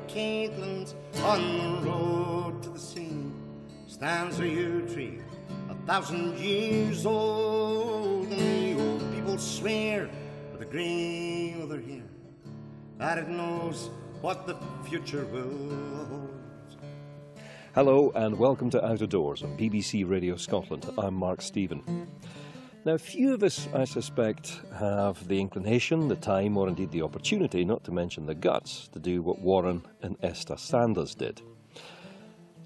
Caitlin's on the road to the sea stands a yew tree 1,000 years old, and the old people swear with the grey of their hair that it knows what the future will hold. Hello and welcome to Outdoors on BBC Radio Scotland. I'm Mark Stephen. Now, few of us, I suspect, have the inclination, the time, or indeed the opportunity, not to mention the guts, to do what Warren and Esther Sanders did.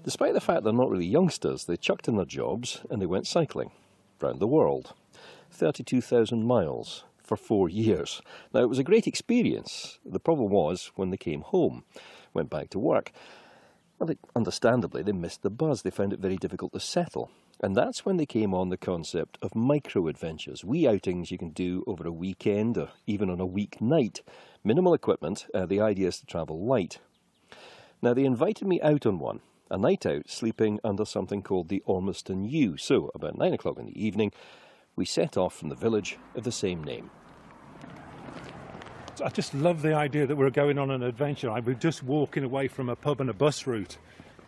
Despite the fact they're not really youngsters, they chucked in their jobs and they went cycling round the world. 32,000 miles for 4 years. Now, it was a great experience. The problem was, when they came home, went back to work, well, understandably, they missed the buzz. They found it very difficult to settle. And that's when they came on the concept of micro-adventures, wee outings you can do over a weekend or even on a weeknight. Minimal equipment, the idea is to travel light. Now, they invited me out on one, a night out, sleeping under something called the Ormiston Yew. So, about 9 o'clock in the evening, we set off from the village of the same name. I just love the idea that we're going on an adventure. We're just walking away from a pub and a bus route,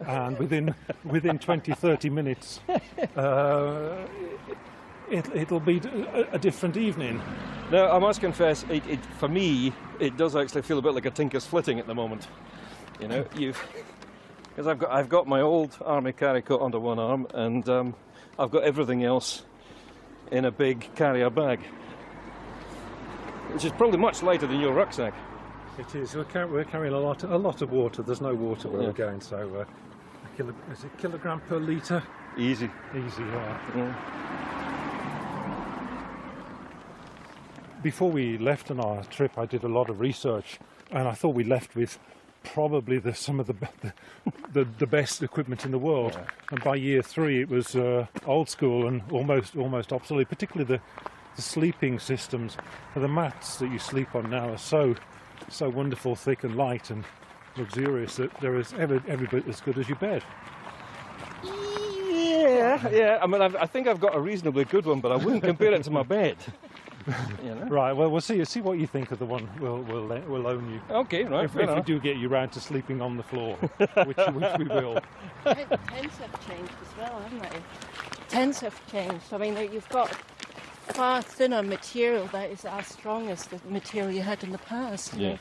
and within 20-30 minutes it'll be a different evening. Now, I must confess, for me, it does actually feel a bit like a tinker's flitting at the moment. You know, because I've got my old army carry coat under one arm, and I've got everything else in a big carrier bag, which is probably much lighter than your rucksack. It is. We're carrying a lot of water. There's no water where we're going, so is it kilogram per litre? Easy. Easy, yeah. Before we left on our trip, I did a lot of research, and I thought we left with probably some of the best equipment in the world. Yeah. And by year 3, it was old school and almost obsolete, particularly the sleeping systems. The mats that you sleep on now are so wonderful, thick and light and luxurious that they're every bit as good as your bed. Yeah. I mean, I think I've got a reasonably good one, but I wouldn't compare it to my bed. You know? Right. Well, we'll see what you think of the one we'll loan you. Okay. Right. If we do get you round to sleeping on the floor, which we will. The tents have changed as well, haven't they? Tents have changed. I mean, you've got far thinner material that is as strong as the material you had in the past. Yeah.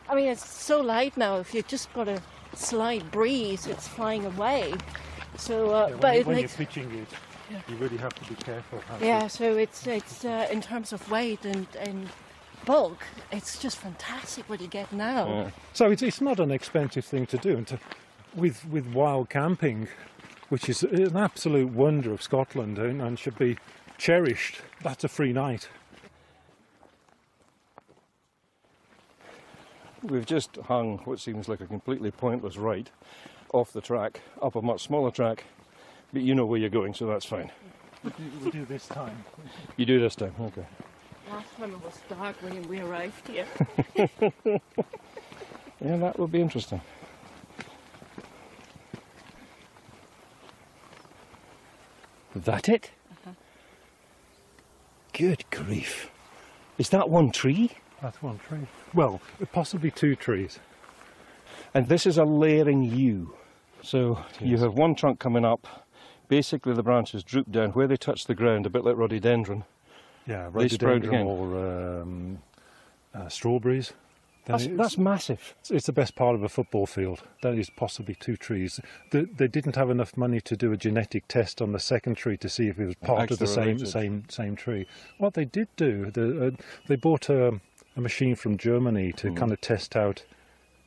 I mean, it's so light now. If you've just got a slight breeze, it's flying away. So, when you're pitching it, you really have to be careful. Yeah. So it's in terms of weight and bulk, it's just fantastic what you get now. Yeah. So it's not an expensive thing to do, and with wild camping, which is an absolute wonder of Scotland and should be cherished. That's a free night. We've just hung what seems like a completely pointless right off the track, up a much smaller track, but you know where you're going, so that's fine. We'll do this time. You do this time, okay. Last time it was dark when we arrived here. Yeah, that would be interesting. That it? Uh-huh. Good grief. Is that one tree? That's one tree. Well, possibly 2 trees. And this is a layering yew. So you have one trunk coming up. Basically the branches droop down where they touch the ground, a bit like rhododendron. Yeah, rhododendron or strawberries. That's massive. It's the best part of a football field. That is possibly 2 trees. They didn't have enough money to do a genetic test on the second tree to see if it was part of the same tree. What they did do, they bought a machine from Germany to kind of test out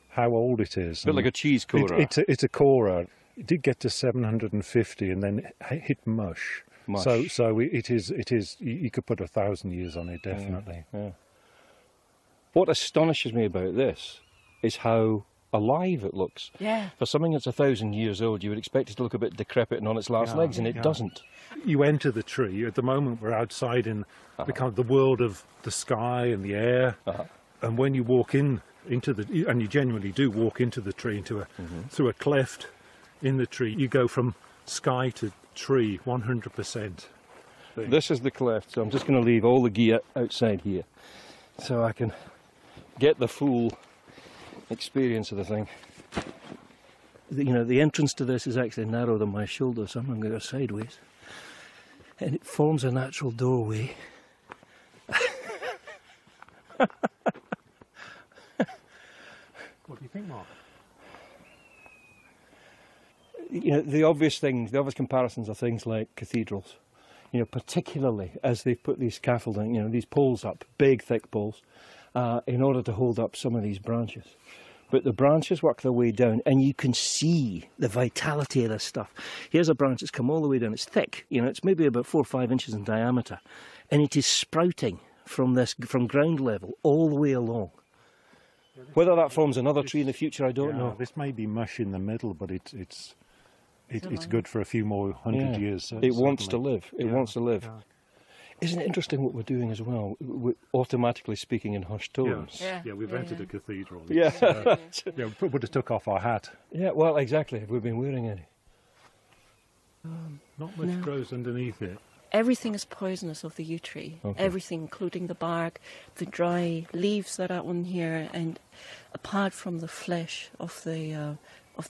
how old it is. A bit like a cheese corer. It's a corer. It did get to 750 and then hit mush. So it is. You could put 1,000 years on it, definitely. Yeah. What astonishes me about this is how alive it looks. Yeah. For something that's 1,000 years old, you would expect it to look a bit decrepit and on its last legs, and it doesn't. You enter the tree. At the moment, we're outside in the world of the sky and the air. And when you walk into and you genuinely do walk into the tree, through a cleft in the tree, you go from sky to tree 100%. This is the cleft, so I'm just going to leave all the gear outside here so I can get the full experience of the thing. the entrance to this is actually narrower than my shoulder, so I'm going to go sideways. And it forms a natural doorway. What do you think, Mark? The obvious comparisons are things like cathedrals. Particularly as they've put these scaffolding, these poles up, big thick poles, in order to hold up some of these branches. But the branches work their way down, and you can see the vitality of this stuff. Here's a branch that's come all the way down. It's thick, it's maybe about 4 or 5 inches in diameter, and it is sprouting from ground level all the way along. Whether that forms another tree in the future, I don't know. This may be mush in the middle, but it's good for a few more hundred years. It wants to live. It wants to live. Yeah. Isn't it interesting what we're doing as well? We're automatically speaking in hushed tones. Yeah, we've entered a cathedral. Yeah. We would have took off our hat. Yeah, well, exactly. Have we been wearing any? Not much grows underneath it. Everything is poisonous of the yew tree. Okay. Everything, including the bark, the dry leaves that are on here, and apart from the flesh of the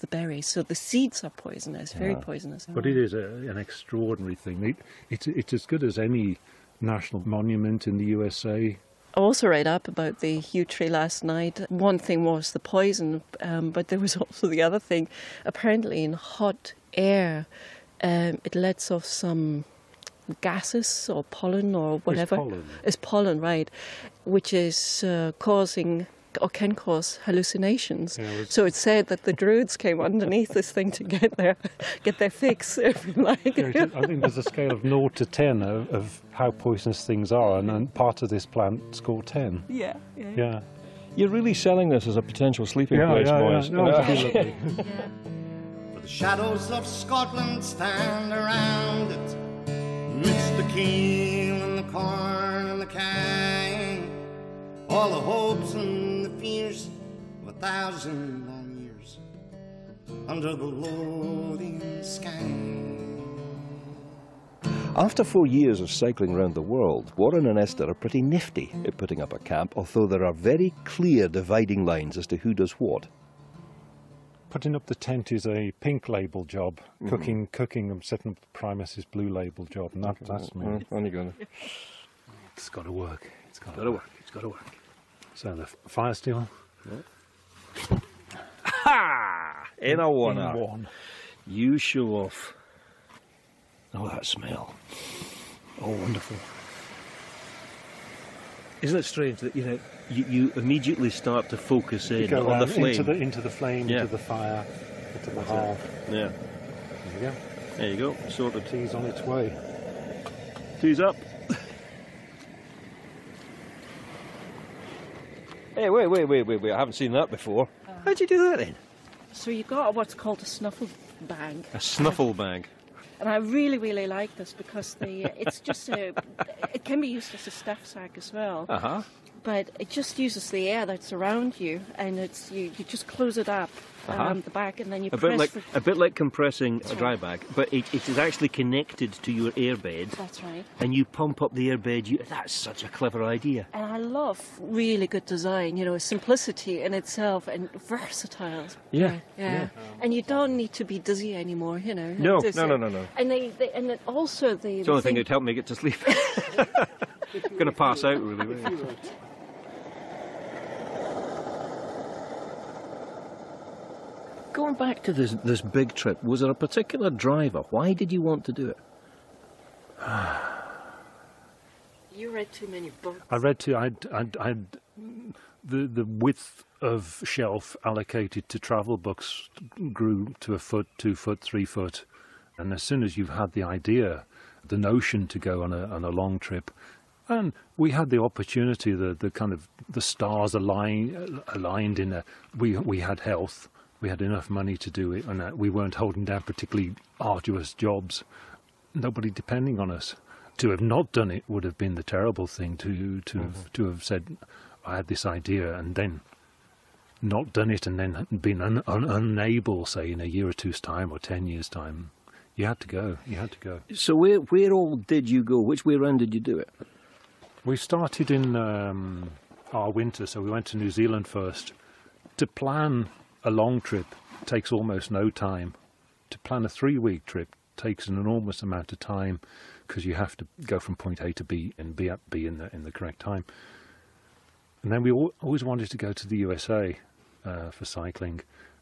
berries. So the seeds are poisonous, very poisonous. But it is an extraordinary thing. It's as good as any national monument in the USA. I also read up about the yew tree last night. One thing was the poison, but there was also the other thing. Apparently in hot air, it lets off some gases or pollen or whatever. It's pollen, right, which is causing or can cause hallucinations. Yeah, so it's said that the druids came underneath this thing to get their fix, if you like. Yeah, I think there's a scale of 0 to 10 of how poisonous things are, and part of this plant scored 10. Yeah. You're really selling this as a potential sleeping place, boys. Yeah. No, absolutely. The shadows of Scotland stand around it, midst the keel and the corn and the cane, all the hopes and the fears of 1,000 long years under the Lothian sky. After 4 years of cycling around the world, Warren and Esther are pretty nifty at putting up a camp, although there are very clear dividing lines as to who does what. Putting up the tent is a pink label job. Cooking and setting up the primus is blue label job, and that's me. It's got to work. It's got to work. So the fire steel. Yeah. Ha! In a one. You show off. Oh, that smell. Oh, wonderful. Isn't it strange that, you immediately start to focus in on the flame? Into the flame, into the fire, into the hearth. Yeah. There you go. There you go. Sorted. Tea's on its way. Tea's up. Hey, wait. I haven't seen that before. How'd you do that in? So you've got what's called a snuffle bag. A snuffle bag. And I really, really like this because it's just it can be used as a stuff sack as well. But it just uses the air that's around you, and you just close it up, the back, and then you press. A bit like compressing a dry bag, but it is actually connected to your airbed. That's right. And you pump up the airbed. That's such a clever idea. And I love really good design. simplicity in itself and versatile. Yeah. And you don't need to be dizzy anymore. No. And and also the. It's the only thing that'd help me get to sleep. I'm going to pass out really. Going back to this big trip, was there a particular driver? Why did you want to do it? You read too many books. I read too. I'd the width of shelf allocated to travel books grew to 1 foot, 2 foot, 3 foot, and as soon as you've had the idea, the notion to go on a long trip, and we had the opportunity, the kind of the stars aligned in a. We had health. We had enough money to do it, and we weren't holding down particularly arduous jobs. Nobody depending on us. To have not done it would have been the terrible thing. To have said, I had this idea, and then not done it, and then been unable, say, in a year or two's time or 10 years' time. You had to go. So where all did you go? Which way around did you do it? We started in our winter, so we went to New Zealand first. To plan a long trip, takes almost no time. To plan a 3-week trip takes an enormous amount of time because you have to go from point A to B and be at B in the correct time. And then we always wanted to go to the USA for cycling,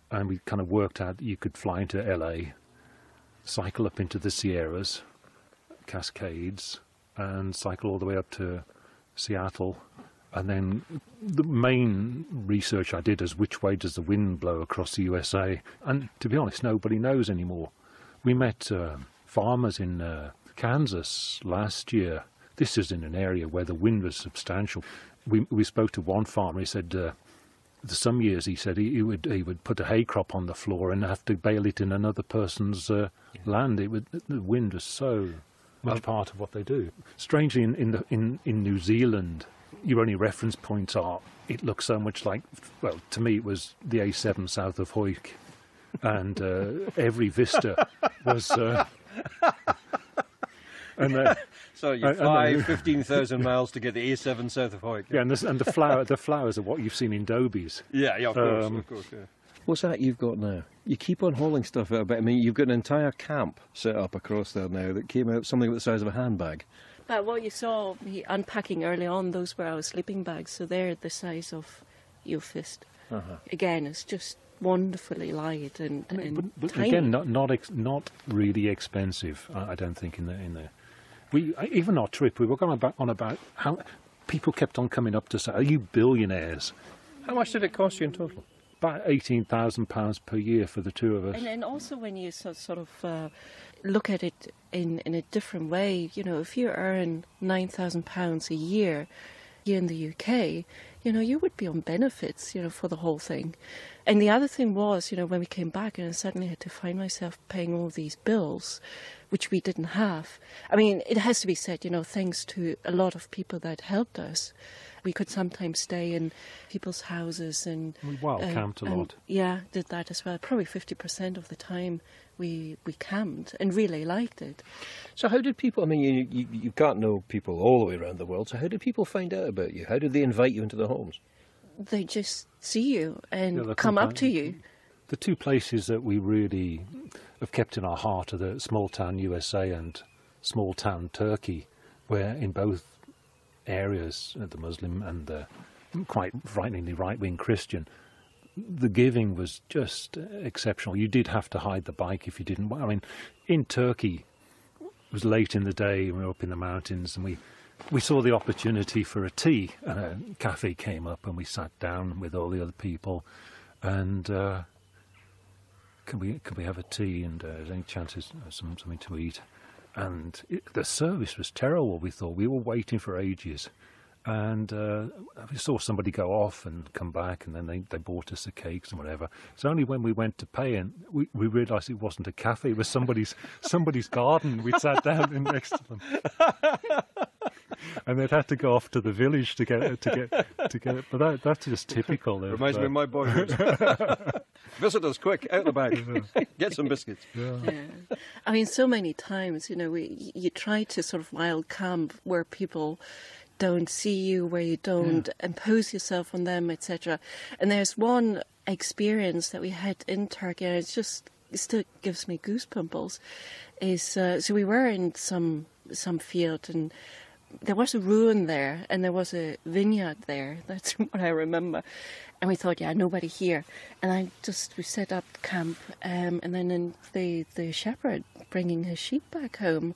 and we kind of worked out that you could fly into LA, cycle up into the Sierras, Cascades, and cycle all the way up to Seattle. And then the main research I did is which way does the wind blow across the USA. And to be honest, nobody knows anymore. We met farmers in Kansas last year. This is in an area where the wind was substantial. We spoke to one farmer. He said some years he said he would put a hay crop on the floor and have to bale it in another person's land. The wind was so much part of what they do. Strangely, in New Zealand, your only reference points are, it looks so much like, well, to me it was the A7 south of Hawick, and every vista was... So you fly 15,000 miles to get the A7 south of Hawick. Yeah, and the flowers are what you've seen in Dobies. Yeah, of course, yeah. What's that you've got now? You keep on hauling stuff out, but I mean, you've got an entire camp set up across there now that came out something the size of a handbag. But what you saw me unpacking early on, those were our sleeping bags, so they're the size of your fist. Again, it's just wonderfully light and but tiny. Again, not really expensive. I don't think in the. Even our trip, we were going on about how people kept on coming up to say, "Are you billionaires?" How much did it cost you in total? About £18,000 per year for the two of us. And also when you sort of look at it in a different way, you know, if you earn £9,000 a year here in the UK, you know, you would be on benefits, you know, for the whole thing. And the other thing was, you know, when we came back and I suddenly had to find myself paying all these bills, which we didn't have. I mean, it has to be said, you know, thanks to a lot of people that helped us. We could sometimes stay in people's houses and... We camped a lot. Yeah, did that as well. Probably 50% of the time we camped and really liked it. So how did people, I mean, you can't know people all the way around the world, so how did people find out about you? How did they invite you into the homes? They just see you and come up to you. The two places that we really have kept in our heart are the small town USA and small town Turkey, where in both areas, the Muslim and the quite frighteningly right-wing Christian, the giving was just exceptional. You did have to hide the bike if you didn't. I mean, in Turkey, it was late in the day, we were up in the mountains, and we saw the opportunity for a tea, and a cafe came up, and we sat down with all the other people, and can we have a tea, and is there any chances of something to eat? And the service was terrible, we thought. We were waiting for ages. And we saw somebody go off and come back, and then they bought us the cakes and whatever. It's only when we went to pay and we realised it wasn't a cafe, it was somebody's garden. We sat down in next to them. And they'd had to go off to the village to get it. But that's just typical. Reminds me of my boyhood. Visitors, quick, out the bag. Get some biscuits. Yeah. I mean, so many times, you know, you try to sort of wild camp where people don't see you, where you don't impose yourself on them, etc. And there's one experience that we had in Turkey, and it still gives me goosebumps. So we were in some field, and there was a ruin there, and there was a vineyard there. That's what I remember. And we thought, yeah, nobody here. And we set up camp, and then the shepherd bringing his sheep back home.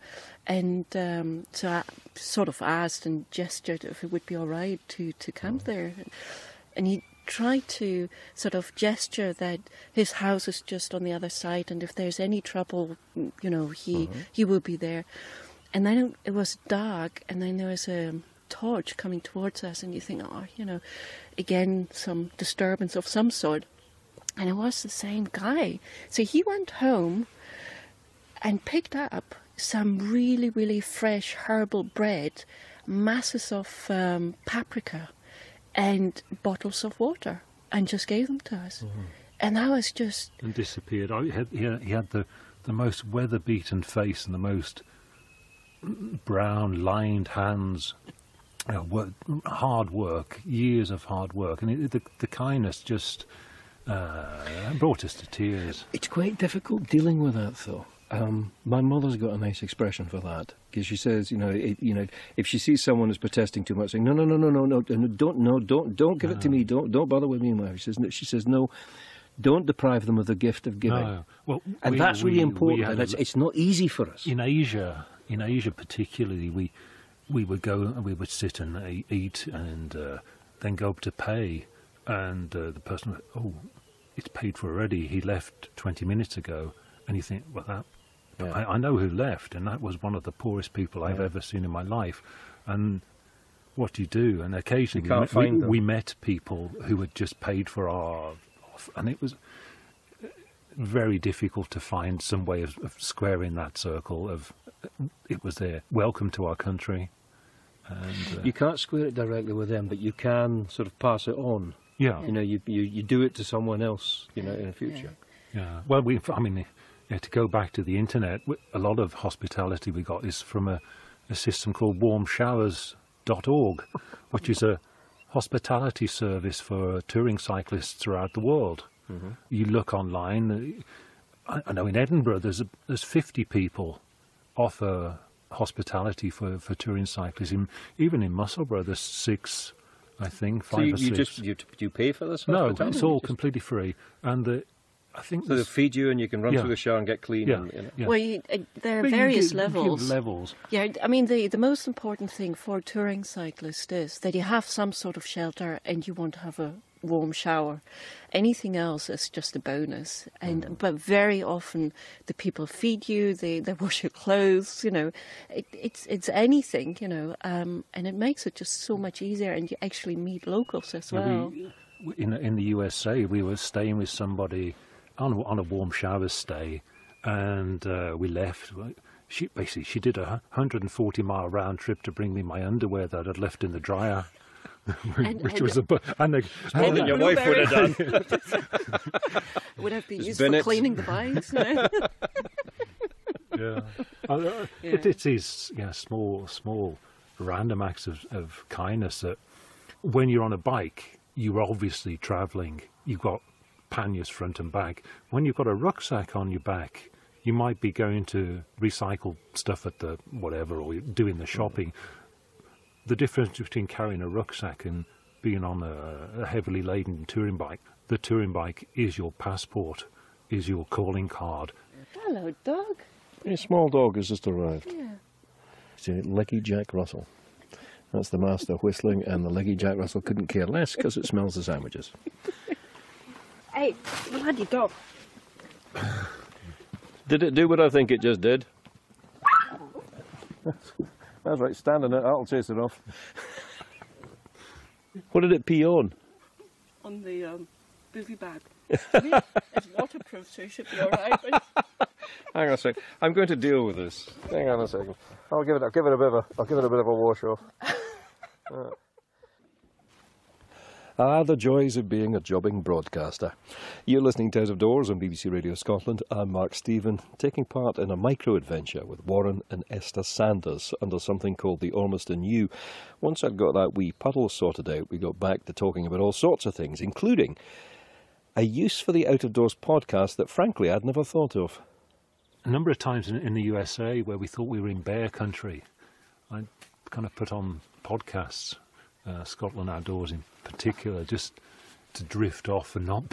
And so I sort of asked and gestured if it would be all right to camp there. And he tried to sort of gesture that his house is just on the other side, and if there's any trouble, you know, he will be there. And then it was dark, and then there was a torch coming towards us, and you think, oh, you know, again, some disturbance of some sort. And it was the same guy. So he went home and picked up some really, really fresh herbal bread, masses of paprika, and bottles of water, and just gave them to us. And that was just... And disappeared. He had the most weather-beaten face and the most brown, lined hands. Hard work, years of hard work, and the kindness just brought us to tears. It's quite difficult dealing with that, though. My mother's got a nice expression for that, because she says, if she sees someone who's protesting too much, saying, no, don't give it to me, don't bother with me. She says, no, don't deprive them of the gift of giving. No. Well, and that's really important. It's not easy for us. In Asia particularly, we would sit and eat, and then go up to pay, and the person would, oh, it's paid for already. He left 20 minutes ago, and you think, well, I know who left, and that was one of the poorest people I've ever seen in my life. And what do you do? And occasionally we met people who had just paid for our, and it was very difficult to find some way of squaring that circle of, it was there, welcome to our country. And you can't square it directly with them, but you can sort of pass it on. Yeah. You do it to someone else, in the future. Yeah. Well, to go back to the internet, a lot of hospitality we got is from a system called warmshowers.org, which is a hospitality service for touring cyclists throughout the world. Mm-hmm. You look online, I know in Edinburgh there's 50 people offer hospitality for touring cyclists. Even in Musselburgh there's 6, I think, 5 or 6. Do you pay for this hospitality? No, it's all completely free. And I think so they feed you and you can run through the shower and get clean. Yeah. Well, there are various levels. Levels. Yeah, I mean, the most important thing for touring cyclists is that you have some sort of shelter and you want to have a warm shower. Anything else is just a bonus. But very often the people feed you, they wash your clothes, it's anything, and it makes it just so much easier, and you actually meet locals as well. In the USA, we were staying with somebody on a warm shower stay, and we left. She did a 140-mile round trip to bring me my underwear that I'd left in the dryer. Which was more than your wife would have done. Would have been used for cleaning the bikes. It is small random acts of kindness that when you're on a bike, you're obviously travelling. You've got panniers front and back. When you've got a rucksack on your back, you might be going to recycle stuff at the whatever, or doing the shopping. The difference between carrying a rucksack and being on a heavily laden touring bike, the touring bike is your passport, is your calling card. Hello, dog. A small dog has just arrived. Yeah. It's Leggy Jack Russell. That's the master whistling, and the Leggy Jack Russell couldn't care less because it smells the sandwiches. Hey, bloody dog. Did it do what I think it just did? That's right, standing it, that'll chase it off. What did it pee on? On the booby bag. It's waterproof, so it should be all right. Hang on a sec. I'm going to deal with this. Hang on a second. I'll give it a bit of a wash off. The joys of being a jobbing broadcaster. You're listening to Out of Doors on BBC Radio Scotland. I'm Mark Stephen, taking part in a micro-adventure with Warren and Esther Sanders under something called the Ormiston Yew. Once I'd got that wee puddle sorted out, we got back to talking about all sorts of things, including a use for the Out of Doors podcast that, frankly, I'd never thought of. A number of times in the USA where we thought we were in bear country, I kind of put on podcasts, Scotland Outdoors in particular, just to drift off and not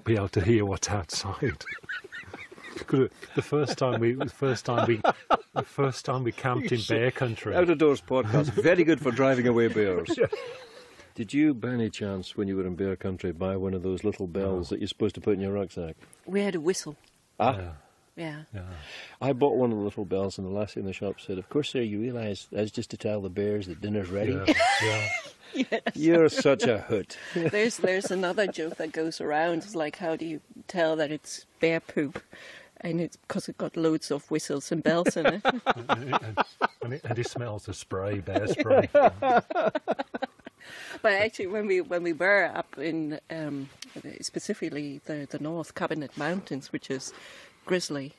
be able to hear what's outside. The first time we camped in bear country. Out of Doors podcast, very good for driving away bears. Yeah. Did you, by any chance, when you were in bear country, buy one of those little bells that you're supposed to put in your rucksack? We had a whistle. Yeah. I bought one of the little bells, and the lassie in the shop said, "Of course, sir, you realise that's just to tell the bears that dinner's ready." Yeah. Yes. You're such a hoot. There's another joke that goes around. It's like, how do you tell that it's bear poop? And it's because it got loads of whistles and bells in it. and it smells of spray, bear spray. But actually, when we were up in specifically the North Cabinet Mountains, which is grizzly,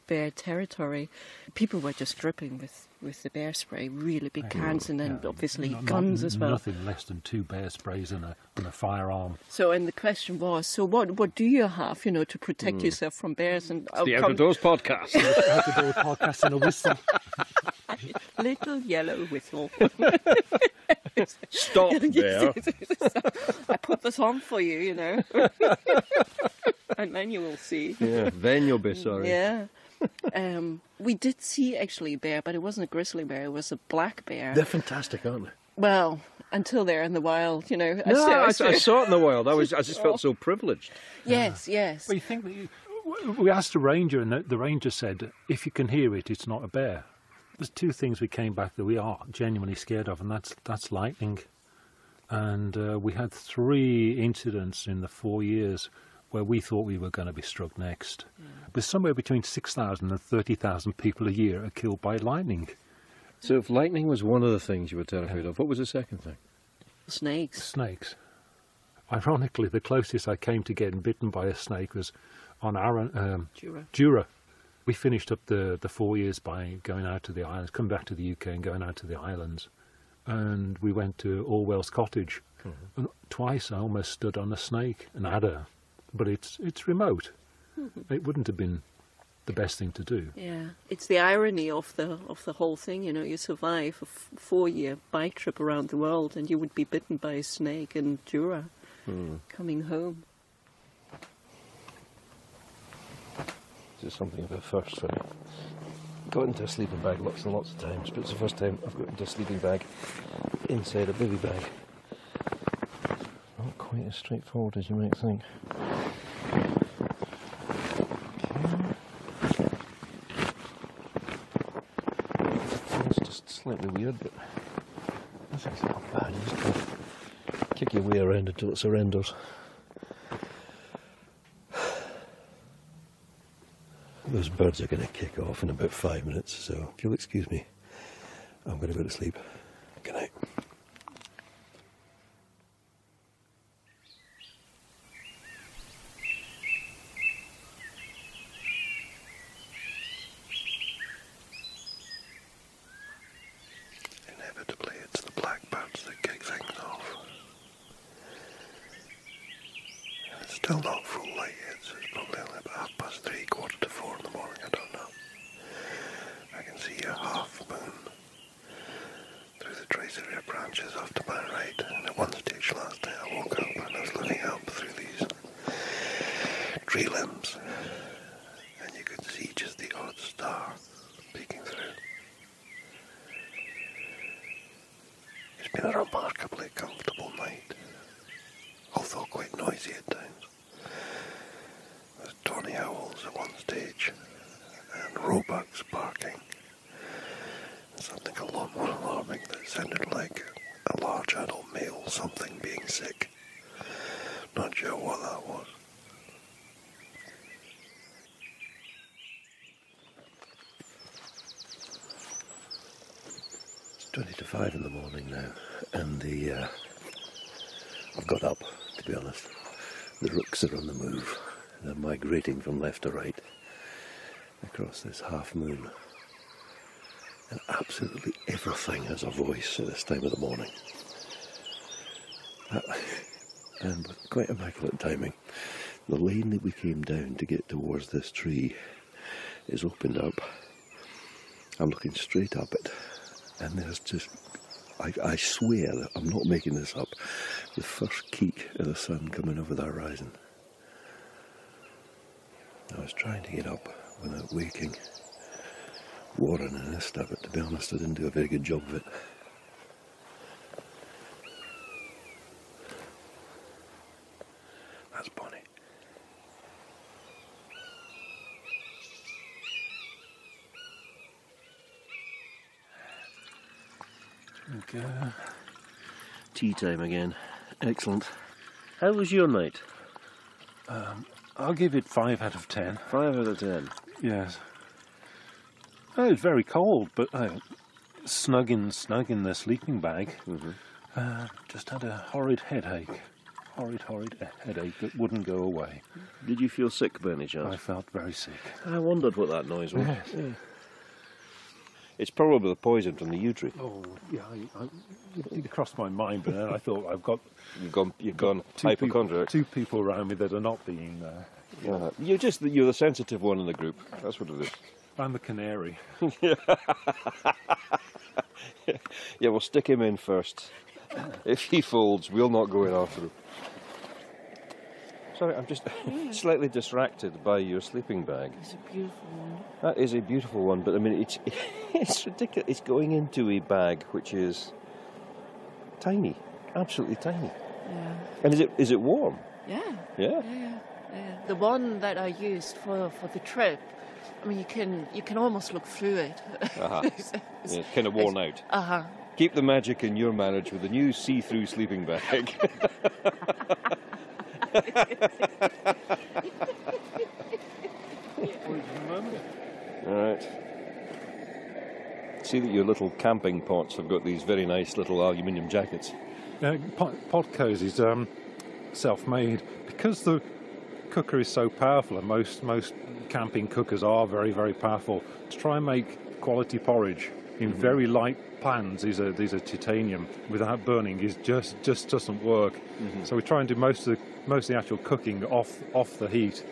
bear territory, people were just dripping with the bear spray, really big cans, and then obviously guns as well. Nothing less than 2 bear sprays and a firearm. So, and the question was, so what do you have, you know, to protect yourself from bears? And the Outdoors podcast. Outdoors podcast and a whistle. Little yellow whistle. Stop there. I put this on for you, you know. And then you will see. Yeah, then you'll be sorry. Yeah. We did see actually a bear, but it wasn't a grizzly bear, it was a black bear. They're fantastic, aren't they? Well, until they're in the wild, you know. No, I saw it in the wild. I just felt so privileged. Yes. Well, you think that we asked a ranger, and the ranger said, if you can hear it, it's not a bear. There's 2 things we came back that we are genuinely scared of, and that's lightning. And we had 3 incidents in the 4 years where we thought we were going to be struck next. But somewhere between 6,000 and 30,000 people a year are killed by lightning. So if lightning was one of the things you were terrified of, what was the second thing? Snakes. Snakes. Ironically, the closest I came to getting bitten by a snake was on Jura. We finished up the 4 years by going out to the islands, coming back to the UK and going out to the islands. And we went to Orwell's cottage. And twice I almost stood on a snake, an adder. But it's remote. It wouldn't have been the best thing to do. Yeah, it's the irony of the whole thing. You know, you survive a 4-year bike trip around the world, and you would be bitten by a snake in Jura, coming home. This is something of a first for me. Got into a sleeping bag lots and lots of times, but it's the first time I've got into a sleeping bag inside a bivvy bag. Not quite as straightforward as you might think. It's just slightly weird, but that's actually not bad. You just kind of kick your way around until it surrenders. Those birds are going to kick off in about 5 minutes, so if you'll excuse me, I'm going to go to sleep. Good night. Inevitably, it's the blackbirds that kick things off. And it's still not full light yet, so it's probably only about 3:30, 4:45 in the morning, I don't know. I can see a half moon through the traceria branches off to my right, and at one stage last night I woke up and I was looking up through these tree limbs, and you could see just the odd star peeking through. It's been a remarkably comfortable night, although quite noisy at times. There's tawny owls at one stage, and roebucks barking, and something a lot more alarming that sounded like a large adult male something being sick. Not sure what that was. It's 20 to 5 in the morning now, and I've got up, to be honest. The rooks are on the move. They're migrating from left to right across this half moon. And absolutely everything has a voice at this time of the morning. And with quite immaculate timing, the lane that we came down to get towards this tree is opened up. I'm looking straight up it, and there's just, I swear that I'm not making this up, the first keek of the sun coming over the horizon. I was trying to get up without waking Warren and Esther, but to be honest I didn't do a very good job of it. That's Bonnie. Okay. Tea time again. Excellent. How was your night? I'll give it 5 out of 10. 5 out of 10. Yes. Oh, it was very cold, but snug in the sleeping bag. Just had a horrid headache. horrid headache that wouldn't go away. Did you feel sick by any chance? I felt very sick. I wondered what that noise was. Yes. Yeah. It's probably the poison from the yew tree. Oh, yeah, it crossed my mind, but then I thought You've gone hypochondriac. Two people around me that are not being You're the sensitive one in the group. That's what it is. I'm the canary. Yeah, we'll stick him in first. If he folds, we'll not go in after him. Sorry, I'm just slightly distracted by your sleeping bag. It's a beautiful one. That is a beautiful one, but I mean, it's ridiculous. It's going into a bag which is tiny, absolutely tiny. Yeah. And is it warm? Yeah. Yeah. Yeah. The one that I used for the trip, I mean, you can almost look through it. Uh-huh. It's kind of worn out. Uh-huh. Keep the magic in your marriage with a new see-through sleeping bag. All right. See that your little camping pots have got these very nice little aluminium jackets. Pot cozies, self-made, because the cooker is so powerful, and most camping cookers are very, very powerful. To try and make quality porridge in very light pans, these are titanium, without burning, is just doesn't work. So we try and do most of the actual cooking off the heat.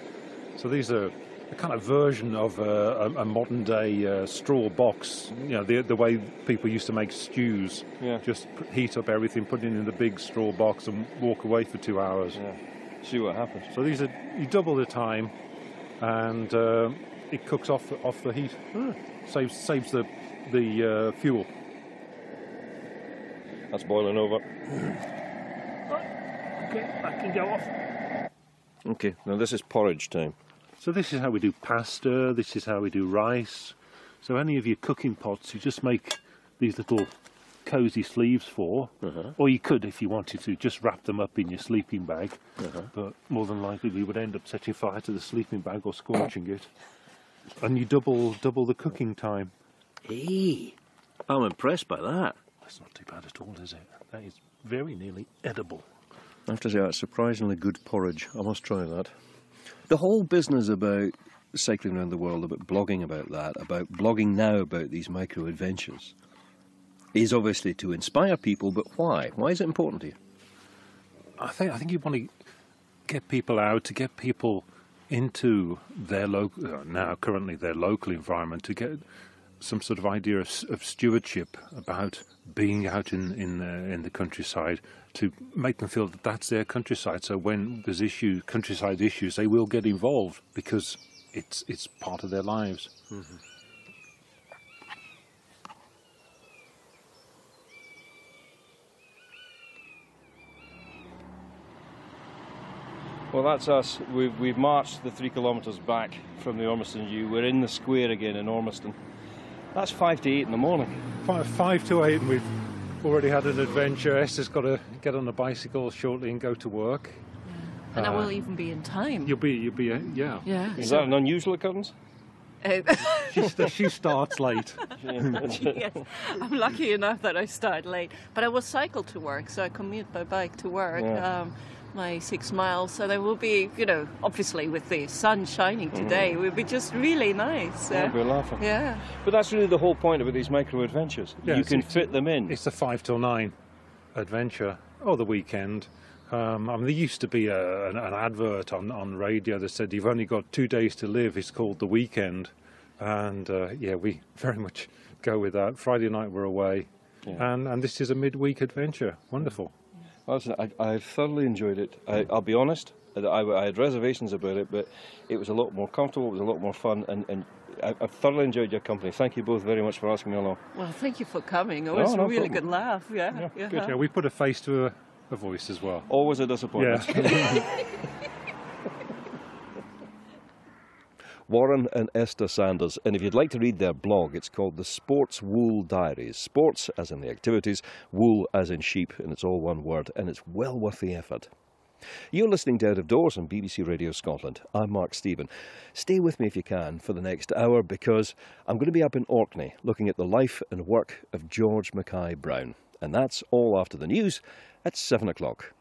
So these are a kind of version of a modern day straw box. You know, the way people used to make stews. Yeah. Just heat up everything, put it in the big straw box, and walk away for 2 hours. Yeah. See what happens. So these are, you double the time, and it cooks off the heat. Saves the fuel. That's boiling over. Okay, I can go off. Okay, now this is porridge time. So this is how we do pasta, this is how we do rice. So any of your cooking pots, you just make these little cosy sleeves for, or you could, if you wanted to, just wrap them up in your sleeping bag. But more than likely we would end up setting fire to the sleeping bag or scorching it. And you double the cooking time. Hey, I'm impressed by that. That's not too bad at all, is it? That is very nearly edible. I have to say, that's surprisingly good porridge. I must try that. The whole business about cycling around the world, about blogging about that, about blogging now about these micro-adventures, is obviously to inspire people, but why? Why is it important to you? I think you want to get people out, to get people into their currently their local environment, to get some sort of idea of stewardship about being out in the countryside, to make them feel that that's their countryside. So when there's countryside issues, they will get involved because it's part of their lives. Well, that's us. We've marched the 3 kilometres back from the Ormiston Yew. We're in the square again in Ormiston. That's 5 to 8 in the morning. 5 to 8, and we've already had an adventure. Esther's got to get on a bicycle shortly and go to work. And I will even be in time. You'll be, yeah. Yeah. Is that an unusual occurrence? She starts late. Yes, I'm lucky enough that I start late. But I will cycle to work, so I commute by bike to work. Yeah. My 6 miles, so there will be, obviously with the sun shining today, it will be just really nice. Yeah, we're laughing. Yeah. But that's really the whole point about these micro-adventures. Yeah, you can fit them in. It's a 5 till 9 adventure, or the weekend. There used to be an advert on radio that said you've only got 2 days to live. It's called The Weekend. And we very much go with that. Friday night we're away. Yeah. And this is a midweek adventure. Wonderful. Listen, I've thoroughly enjoyed it. I'll be honest, I had reservations about it, but it was a lot more comfortable, it was a lot more fun, and I've thoroughly enjoyed your company. Thank you both very much for asking me along. Well, thank you for coming. It was a really good laugh. Yeah. Good. Yeah, we put a face to a voice as well. Always a disappointment. Yeah. Warren and Esther Sanders, and if you'd like to read their blog, it's called the Sportswool Diaries. Sports as in the activities, wool as in sheep, and it's all one word, and it's well worth the effort. You're listening to Out of Doors on BBC Radio Scotland. I'm Mark Stephen. Stay with me if you can for the next hour, because I'm going to be up in Orkney looking at the life and work of George Mackay Brown. And that's all after the news at 7 o'clock.